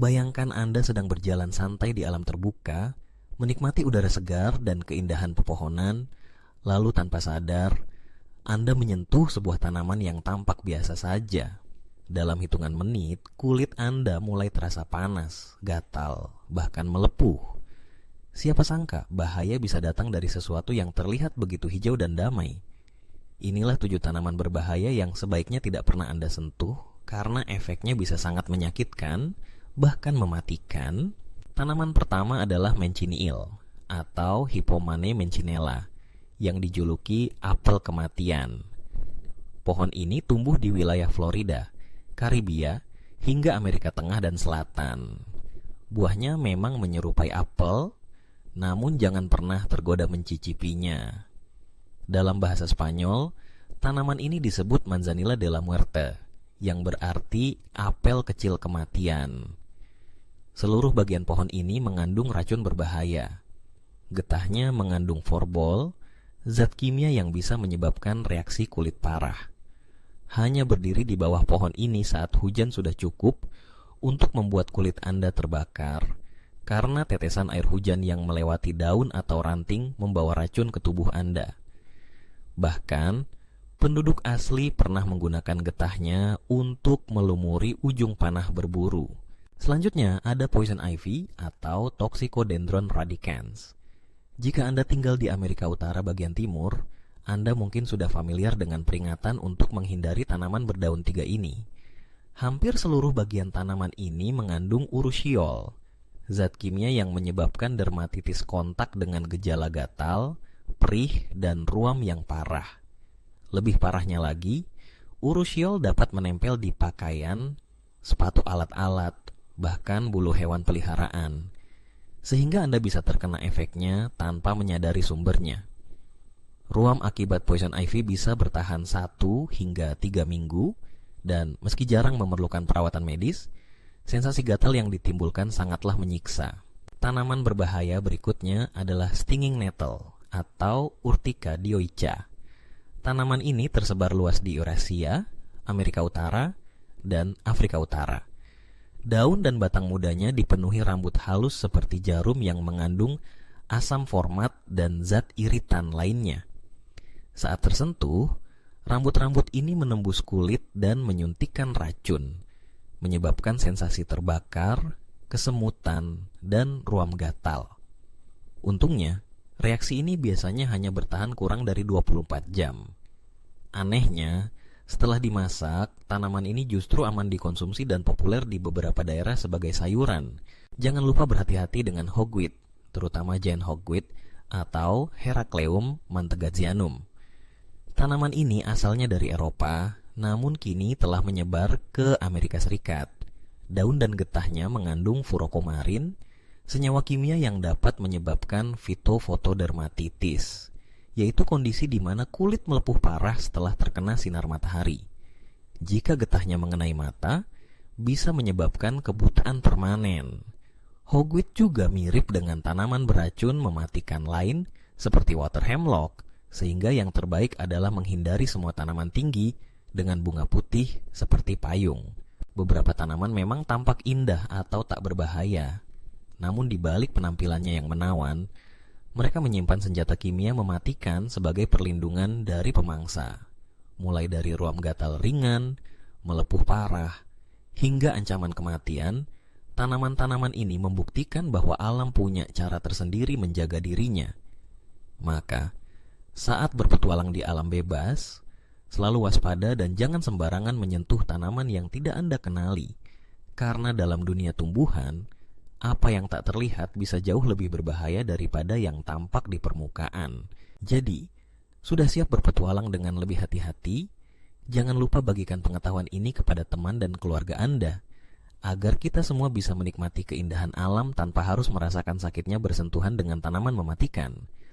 Bayangkan Anda sedang berjalan santai di alam terbuka, menikmati udara segar dan keindahan pepohonan, lalu tanpa sadar, Anda menyentuh sebuah tanaman yang tampak biasa saja. Dalam hitungan menit, kulit Anda mulai terasa panas, gatal, bahkan melepuh. Siapa sangka bahaya bisa datang dari sesuatu yang terlihat begitu hijau dan damai. Inilah 7 tanaman berbahaya yang sebaiknya tidak pernah Anda sentuh, karena efeknya bisa sangat menyakitkan, bahkan mematikan. Tanaman pertama adalah Manciniil atau Hippomane mancinella yang dijuluki apel kematian. Pohon ini tumbuh di wilayah Florida, Karibia, hingga Amerika Tengah dan Selatan. Buahnya memang menyerupai apel, namun jangan pernah tergoda mencicipinya. Dalam bahasa Spanyol, tanaman ini disebut Manzanilla de la Muerte, yang berarti apel kecil kematian. Seluruh bagian pohon ini mengandung racun berbahaya. Getahnya mengandung forbol, zat kimia yang bisa menyebabkan reaksi kulit parah. Hanya berdiri di bawah pohon ini saat hujan sudah cukup untuk membuat kulit Anda terbakar, karena tetesan air hujan yang melewati daun atau ranting membawa racun ke tubuh Anda. Bahkan, penduduk asli pernah menggunakan getahnya untuk melumuri ujung panah berburu. Selanjutnya ada poison ivy atau Toxicodendron radicans. Jika Anda tinggal di Amerika Utara bagian timur, Anda mungkin sudah familiar dengan peringatan untuk menghindari tanaman berdaun 3 ini. Hampir seluruh bagian tanaman ini mengandung urushiol, zat kimia yang menyebabkan dermatitis kontak dengan gejala gatal, perih, dan ruam yang parah. Lebih parahnya lagi, urushiol dapat menempel di pakaian, sepatu alat-alat, bahkan bulu hewan peliharaan, sehingga Anda bisa terkena efeknya tanpa menyadari sumbernya. Ruam akibat poison ivy bisa bertahan 1 hingga 3 minggu, dan meski jarang memerlukan perawatan medis, sensasi gatal yang ditimbulkan sangatlah menyiksa. Tanaman berbahaya berikutnya adalah stinging nettle atau Urtica dioica. Tanaman ini tersebar luas di Eurasia, Amerika Utara, dan Afrika Utara. Daun dan batang mudanya dipenuhi rambut halus seperti jarum yang mengandung asam format dan zat iritan lainnya. Saat tersentuh, rambut-rambut ini menembus kulit dan menyuntikkan racun, menyebabkan sensasi terbakar, kesemutan, dan ruam gatal. Untungnya, reaksi ini biasanya hanya bertahan kurang dari 24 jam. Anehnya, setelah dimasak, tanaman ini justru aman dikonsumsi dan populer di beberapa daerah sebagai sayuran. Jangan lupa berhati-hati dengan hogweed, terutama giant hogweed atau Heracleum mantegazianum. Tanaman ini asalnya dari Eropa, namun kini telah menyebar ke Amerika Serikat. Daun dan getahnya mengandung furokomarin, senyawa kimia yang dapat menyebabkan phytofotodermatitis, yaitu kondisi di mana kulit melepuh parah setelah terkena sinar matahari. Jika getahnya mengenai mata, bisa menyebabkan kebutaan permanen. Hogweed juga mirip dengan tanaman beracun mematikan lain seperti water hemlock, sehingga yang terbaik adalah menghindari semua tanaman tinggi dengan bunga putih seperti payung. Beberapa tanaman memang tampak indah atau tak berbahaya, namun di balik penampilannya yang menawan, mereka menyimpan senjata kimia mematikan sebagai perlindungan dari pemangsa. Mulai dari ruam gatal ringan, melepuh parah, hingga ancaman kematian, tanaman-tanaman ini membuktikan bahwa alam punya cara tersendiri menjaga dirinya. Maka, saat berpetualang di alam bebas, selalu waspada dan jangan sembarangan menyentuh tanaman yang tidak Anda kenali, karena dalam dunia tumbuhan, apa yang tak terlihat bisa jauh lebih berbahaya daripada yang tampak di permukaan. Jadi, sudah siap berpetualang dengan lebih hati-hati? Jangan lupa bagikan pengetahuan ini kepada teman dan keluarga Anda, agar kita semua bisa menikmati keindahan alam tanpa harus merasakan sakitnya bersentuhan dengan tanaman mematikan.